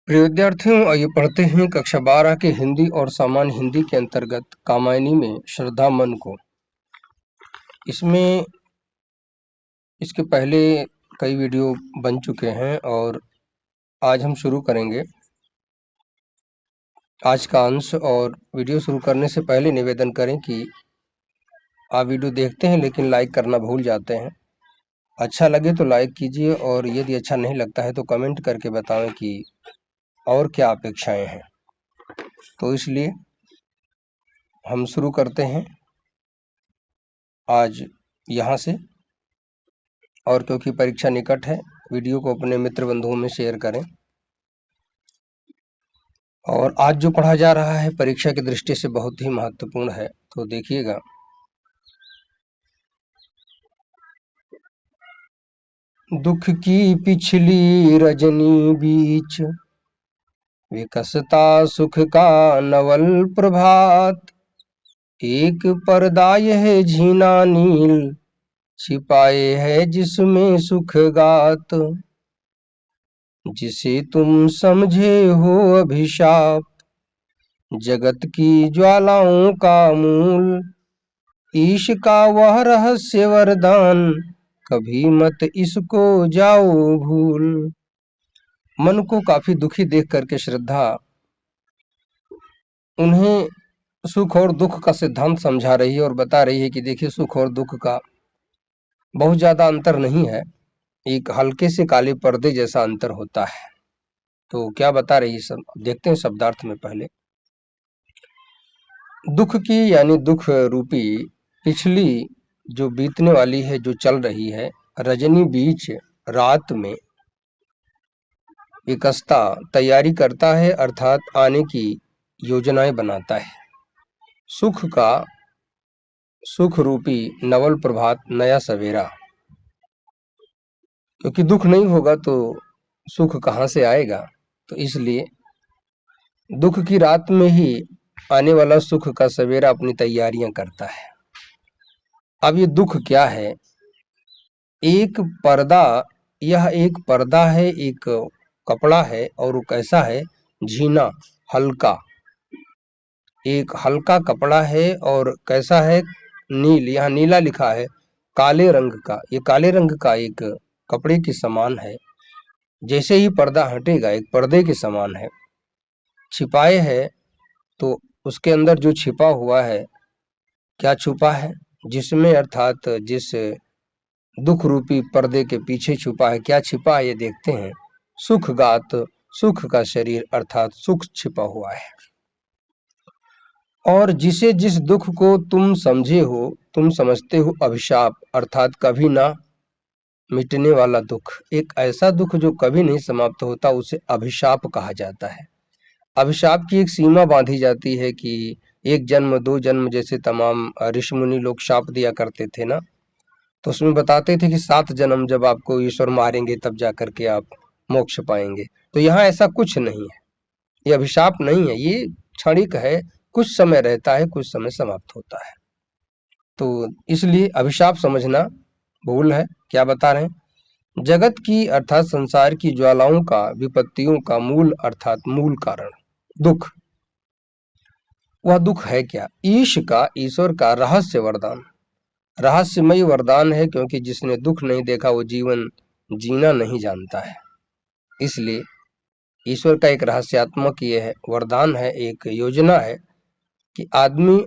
प्रिय विद्यार्थियों, आइए पढ़ते हैं कक्षा 12 के हिंदी और सामान्य हिंदी के अंतर्गत कामायनी में श्रद्धा मन को। इसमें इसके पहले कई वीडियो बन चुके हैं और आज हम शुरू करेंगे आज का अंश। और वीडियो शुरू करने से पहले निवेदन करें कि आप वीडियो देखते हैं लेकिन लाइक करना भूल जाते हैं। अच्छा लगे तो लाइक कीजिए और यदि अच्छा नहीं लगता है तो कमेंट करके बताएं कि और क्या अपेक्षाएं हैं। तो इसलिए हम शुरू करते हैं आज यहाँ से। और क्योंकि परीक्षा निकट है, वीडियो को अपने मित्र बंधुओं में शेयर करें। और आज जो पढ़ा जा रहा है परीक्षा की दृष्टि से बहुत ही महत्वपूर्ण है, तो देखिएगा। दुख की पिछली रजनी बीच विकसता सुख का नवल प्रभात। एक पर्दा यह झीना नील छिपाए है जिसमें सुख गात। जिसे तुम समझे हो अभिशाप जगत की ज्वालाओं का मूल। ईश का वह रहस्य वरदान कभी मत इसको जाओ भूल। मन को काफी दुखी देख करके श्रद्धा उन्हें सुख और दुख का सिद्धांत समझा रही है और बता रही है कि देखिए, सुख और दुख का बहुत ज्यादा अंतर नहीं है, एक हल्के से काले पर्दे जैसा अंतर होता है। तो क्या बता रही है, सब देखते हैं शब्दार्थ में। पहले दुख की यानी दुख रूपी पिछली जो बीतने वाली है, जो चल रही है, रजनी बीच रात में विकसता तैयारी करता है, अर्थात आने की योजनाएं बनाता है। सुख का सुख रूपी नवल प्रभात, नया सवेरा। क्योंकि दुख नहीं होगा तो सुख कहां से आएगा। तो इसलिए दुख की रात में ही आने वाला सुख का सवेरा अपनी तैयारियां करता है। अब ये दुख क्या है? एक पर्दा, यह एक पर्दा है, एक कपड़ा है। और वो कैसा है? झीना, हल्का, एक हल्का कपड़ा है। और कैसा है? नील, यहाँ नीला लिखा है, काले रंग का। ये काले रंग का एक कपड़े के समान है। जैसे ही पर्दा हटेगा एक पर्दे के समान है। छिपाए है तो उसके अंदर जो छिपा हुआ है, क्या छुपा है? जिसमें, अर्थात जिस दुख रूपी पर्दे के पीछे छुपा है, क्या छिपा है ये देखते हैं। सुख गात, सुख का शरीर अर्थात सुख छिपा हुआ है। और जिसे जिस दुख को तुम समझे हो, तुम समझते हो अभिशाप, अर्थात कभी ना मिटने वाला दुख। एक ऐसा दुख जो कभी नहीं समाप्त होता, उसे अभिशाप कहा जाता है। अभिशाप की एक सीमा बांधी जाती है कि एक जन्म, दो जन्म, जैसे तमाम ऋषि मुनि लोग शाप दिया करते थे ना, तो उसमें बताते थे कि 7 जन्म जब आपको ईश्वर मारेंगे तब जाकर के आप मोक्ष पाएंगे। तो यहाँ ऐसा कुछ नहीं है, ये अभिशाप नहीं है, ये क्षणिक है, कुछ समय रहता है, कुछ समय समाप्त होता है। तो इसलिए अभिशाप समझना भूल है। क्या बता रहे हैं? जगत की अर्थात संसार की ज्वालाओं का, विपत्तियों का मूल अर्थात मूल कारण दुख। वह दुख है क्या? ईश का, ईश्वर का रहस्य वरदान, रहस्यमय वरदान है। क्योंकि जिसने दुख नहीं देखा वो जीवन जीना नहीं जानता है। इसलिए ईश्वर का एक रहस्यात्मक ये है, वरदान है, एक योजना है कि आदमी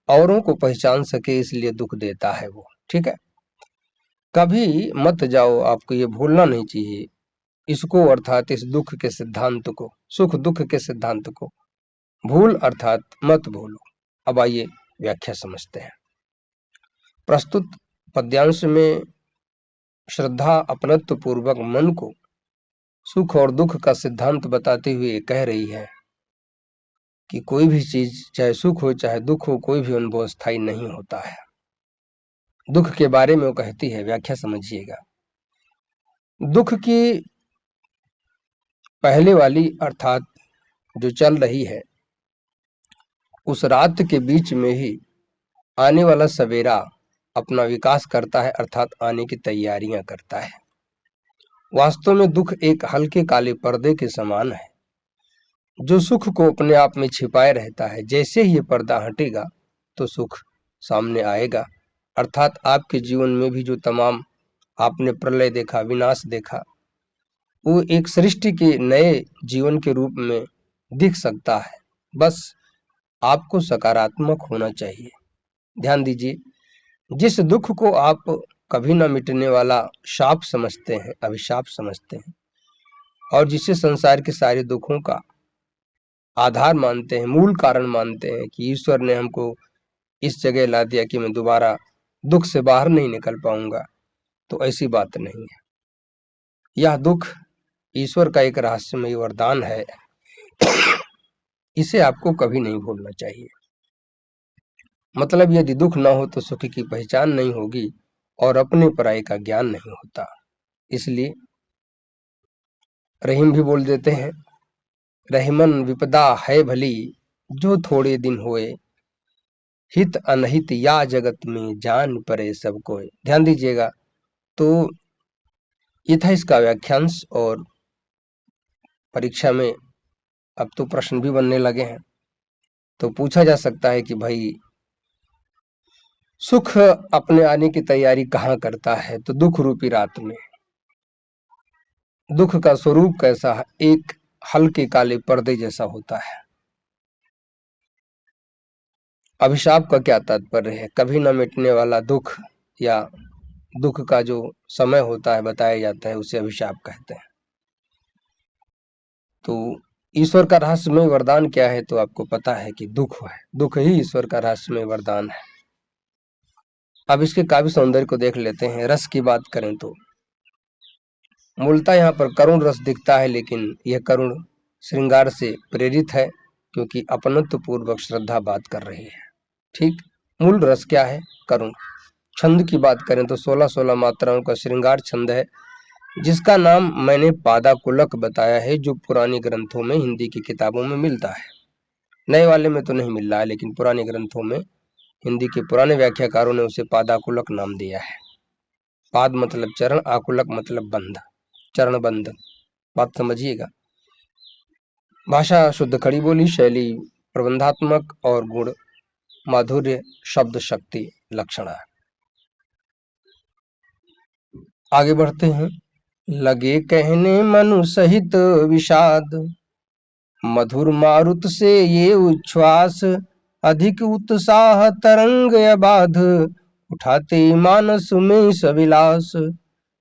औरों को पहचान सके, इसलिए दुख देता है वो। ठीक है, कभी मत जाओ, आपको ये भूलना नहीं चाहिए इसको, अर्थात इस दुख के सिद्धांत को, सुख दुख के सिद्धांत को भूल अर्थात मत भूलो। अब आइए व्याख्या समझते हैं। प्रस्तुत पद्यांश में श्रद्धा अपनत्व पूर्वक मन को सुख और दुख का सिद्धांत बताते हुए कह रही है कि कोई भी चीज, चाहे सुख हो चाहे दुख हो, कोई भी अनुभव स्थायी नहीं होता है। दुख के बारे में वो कहती है, व्याख्या समझिएगा। दुख की पहले वाली अर्थात जो चल रही है, उस रात के बीच में ही आने वाला सवेरा अपना विकास करता है, अर्थात आने की तैयारियां करता है। वास्तव में दुख एक हल्के काले पर्दे के समान है, जो सुख को अपने आप में छिपाए रहता है, जैसे ही ये पर्दा हटेगा तो सुख सामने आएगा। अर्थात आपके जीवन में भी जो तमाम आपने प्रलय देखा, विनाश देखा, वो एक सृष्टि के नए जीवन के रूप में दिख सकता है। बस आपको सकारात्मक होना चाहिए। ध्यान दीजिए, जिस दुख को आप कभी न मिटने वाला शाप समझते हैं, अभिशाप समझते हैं, और जिसे संसार के सारे दुखों का आधार मानते हैं, मूल कारण मानते हैं कि ईश्वर ने हमको इस जगह ला दिया कि मैं दोबारा दुख से बाहर नहीं निकल पाऊंगा, तो ऐसी बात नहीं है। यह दुख ईश्वर का एक रहस्यमय वरदान है। इसे आपको कभी नहीं भूलना चाहिए। मतलब यदि दुख न हो तो सुख की पहचान नहीं होगी और अपने पराये का ज्ञान नहीं होता। इसलिए रहीम भी बोल देते हैं, रहीमन विपदा है भली जो थोड़े दिन होए, हित अनहित या जगत में जान परे सब कोई। ध्यान दीजिएगा, तो ये था इसका व्याख्यांश। और परीक्षा में अब तो प्रश्न भी बनने लगे हैं, तो पूछा जा सकता है कि भाई सुख अपने आने की तैयारी कहाँ करता है? तो दुख रूपी रात में। दुख का स्वरूप कैसा है? एक हल्के काले पर्दे जैसा होता है। अभिशाप का क्या तात्पर्य है? कभी न मिटने वाला दुख या दुख का जो समय होता है, बताया जाता है, उसे अभिशाप कहते हैं। तो ईश्वर का रहस्यमय वरदान क्या है? तो आपको पता है कि दुख है। दुख ही ईश्वर का रहस्यमय वरदान है। अब इसके काव्य सौंदर्य को देख लेते हैं। रस की बात करें तो मूलतः यहाँ पर करुण रस दिखता है, लेकिन यह करुण श्रृंगार से प्रेरित है, क्योंकि अपनत्व पूर्वक श्रद्धा बात कर रही है। ठीक, मूल रस क्या है? करुण। छंद की बात करें तो 16-16 मात्राओं का श्रृंगार छंद है, जिसका नाम मैंने पादाकुलक बताया है, जो पुरानी ग्रंथों में, हिंदी की किताबों में मिलता है। नए वाले में तो नहीं मिल रहा है, लेकिन पुराने ग्रंथों में हिंदी के पुराने व्याख्याकारों ने उसे पादाकुलक नाम दिया है। पाद मतलब चरण, आकुलक मतलब बंध, चरण बंध। बात समझिएगा। भाषा शुद्ध खड़ी बोली, शैली प्रबंधात्मक और गुण माधुर्य, शब्द शक्ति, लक्षणा। आगे बढ़ते हैं। लगे कहने मनु सहित विषाद, मधुर मारुत से ये उच्छ्वास, अधिक उत्साह तरंग अबाध, उठाते मानस में सविलास,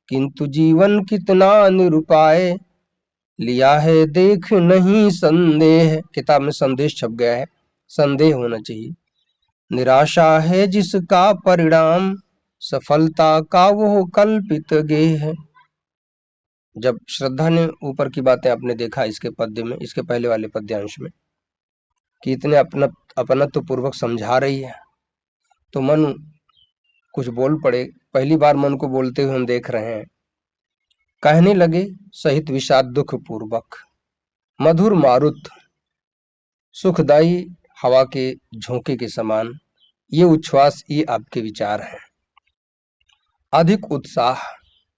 किंतु जीवन कितना निरुपाय, लिया है देख नहीं संदेह। किताब में संदेश छप गया है, संदेह होना चाहिए। निराशा है जिसका परिणाम, सफलता का वो कल्पित गेह है। जब श्रद्धा ने ऊपर की बातें आपने देखा इसके पद्य में, इसके पहले वाले पद्यांश में, कि इतने अपनत्व पूर्वक समझा रही है, तो मन कुछ बोल पड़े। पहली बार मन को बोलते हुए हम देख रहे हैं। कहने लगे सहित विषाद दुख पूर्वक, मधुर मारुत, सुखदायी हवा के झोंके के समान, ये उच्छ्वास, ये आपके विचार हैं। अधिक उत्साह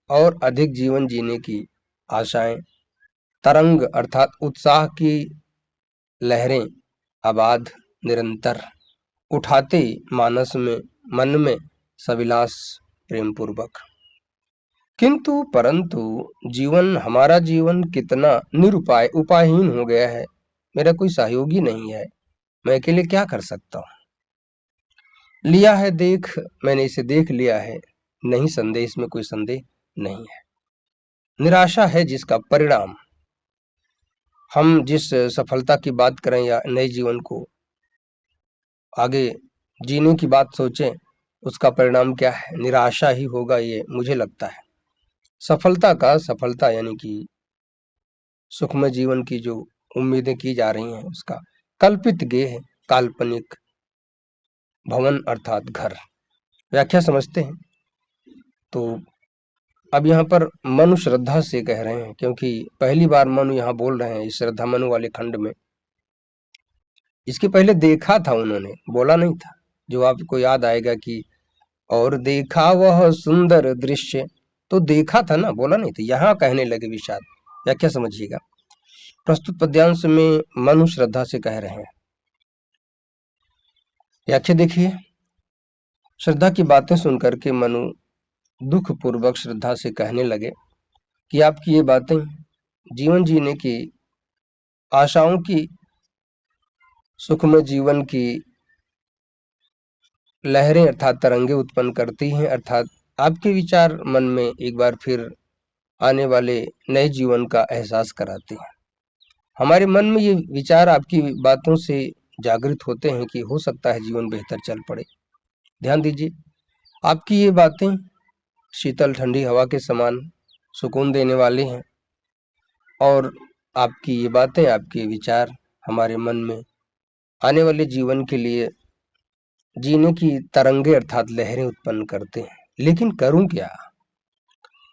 और अधिक जीवन जीने की आशाएं, तरंग अर्थात उत्साह की लहरें, आबाद निरंतर, उठाते मानस में, मन में सविलास प्रेम पूर्वक। किंतु परंतु जीवन, हमारा जीवन कितना निरुपाय, उपायहीन हो गया है। मेरा कोई सहयोगी नहीं है, मैं अकेले क्या कर सकता हूं। लिया है देख, मैंने इसे देख लिया है, नहीं संदेह, इसमें कोई संदेह नहीं है। निराशा है जिसका परिणाम। हम जिस सफलता की बात करें या नए जीवन को आगे जीने की बात सोचें, उसका परिणाम क्या है? निराशा ही होगा, ये मुझे लगता है। सफलता यानी कि सुखमय जीवन की जो उम्मीदें की जा रही हैं, उसका कल्पित गेह, काल्पनिक भवन अर्थात घर। व्याख्या समझते हैं। तो अब यहाँ पर मनु श्रद्धा से कह रहे हैं, क्योंकि पहली बार मनु यहाँ बोल रहे हैं इस श्रद्धा मनु वाले खंड में। इसके पहले देखा था उन्होंने, बोला नहीं था। जो आपको याद आएगा कि और देखा वह सुंदर दृश्य, तो देखा था ना, बोला नहीं था। यहाँ कहने लगे विषाद। व्याख्या समझिएगा। प्रस्तुत पद्यांश में मनु श्रद्धा से कह रहे हैं। व्याख्या देखिए। श्रद्धा की बातें सुनकर के मनु दुख पूर्वक श्रद्धा से कहने लगे कि आपकी ये बातें जीवन जीने की आशाओं की, सुखमय जीवन की लहरें अर्थात तरंगे उत्पन्न करती हैं, अर्थात आपके विचार मन में एक बार फिर आने वाले नए जीवन का एहसास कराते हैं। हमारे मन में ये विचार आपकी बातों से जागृत होते हैं कि हो सकता है जीवन बेहतर चल पड़े। ध्यान दीजिए, आपकी ये बातें शीतल ठंडी हवा के समान सुकून देने वाली हैं और आपकी ये बातें, आपके विचार हमारे मन में आने वाले जीवन के लिए जीने की तरंगे अर्थात लहरें उत्पन्न करते हैं। लेकिन करूं क्या?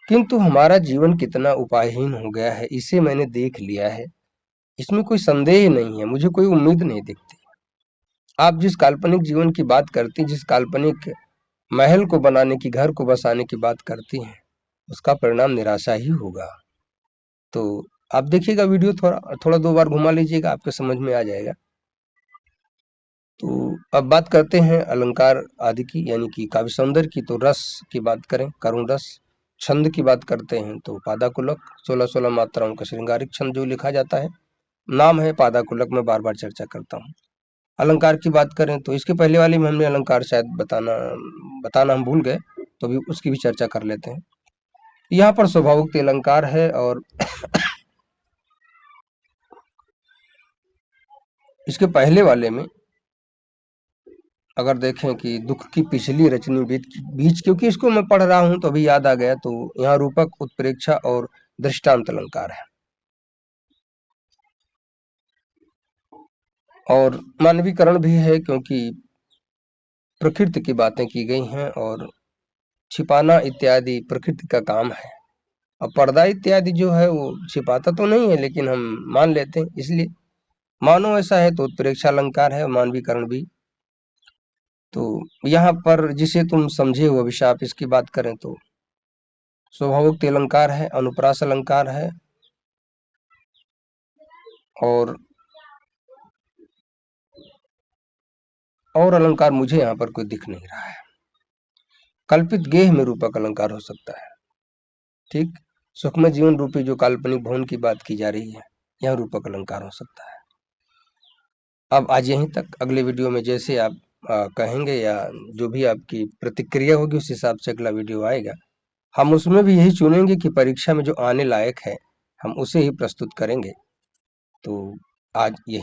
किंतु हमारा जीवन कितना उपायहीन हो गया है, इसे मैंने देख लिया है। इसमें कोई संदेह नहीं है, मुझे कोई उम्मीद नहीं दिखती। आप जिस काल्पनिक जीवन की बात करती, जिस काल्पनिक महल को बनाने की, घर को बसाने की बात करती हैं, उसका परिणाम निराशा ही होगा। तो आप देखिएगा वीडियो, थोड़ा 2 बार घुमा लीजिएगा, आपके समझ में आ जाएगा। तो अब बात करते हैं अलंकार आदि की, यानी कि काव्य सौंदर्य की। तो रस की बात करें, करुण रस। छंद की बात करते हैं तो पादाकुलक, 16-16 मात्राओं का श्रृंगारिक छंद जो लिखा जाता है, नाम है पादाकुलक, मैं बार बार चर्चा करता हूँ। अलंकार की बात करें तो इसके पहले वाली में हमने अलंकार शायद बताना हम भूल गए, तो भी उसकी भी चर्चा कर लेते हैं। यहाँ पर स्वभावोक्त अलंकार है और इसके पहले वाले में अगर देखें कि दुख की पिछली रचनी बीच, क्योंकि इसको मैं पढ़ रहा हूं तो अभी याद आ गया, तो यहाँ रूपक, उत्प्रेक्षा और दृष्टांत अलंकार है और मानवीकरण भी है, क्योंकि प्रकृति की बातें की गई हैं और छिपाना इत्यादि प्रकृति का काम है। अब पर्दा इत्यादि जो है वो छिपाता तो नहीं है, लेकिन हम मान लेते हैं, इसलिए मानो ऐसा है तो उत्प्रेक्षा अलंकार है, मानवीकरण भी। तो यहाँ पर जिसे तुम समझे हो अभिशाप, इसकी बात करें तो स्वभावोक्त अलंकार है, अनुप्रास अलंकार है और अलंकार मुझे यहाँ पर कोई दिख नहीं रहा है। कल्पित गेह में रूपक अलंकार हो सकता है, ठीक। सुखमय जीवन रूपी जो काल्पनिक भवन की बात की जा रही है, यहाँ रूपक अलंकार हो सकता है। अब आज यहीं तक, अगले वीडियो में जैसे आप कहेंगे या जो भी आपकी प्रतिक्रिया होगी उस हिसाब से अगला वीडियो आएगा। हम उसमें भी यही चुनेंगे कि परीक्षा में जो आने लायक है हम उसे ही प्रस्तुत करेंगे। तो आज यही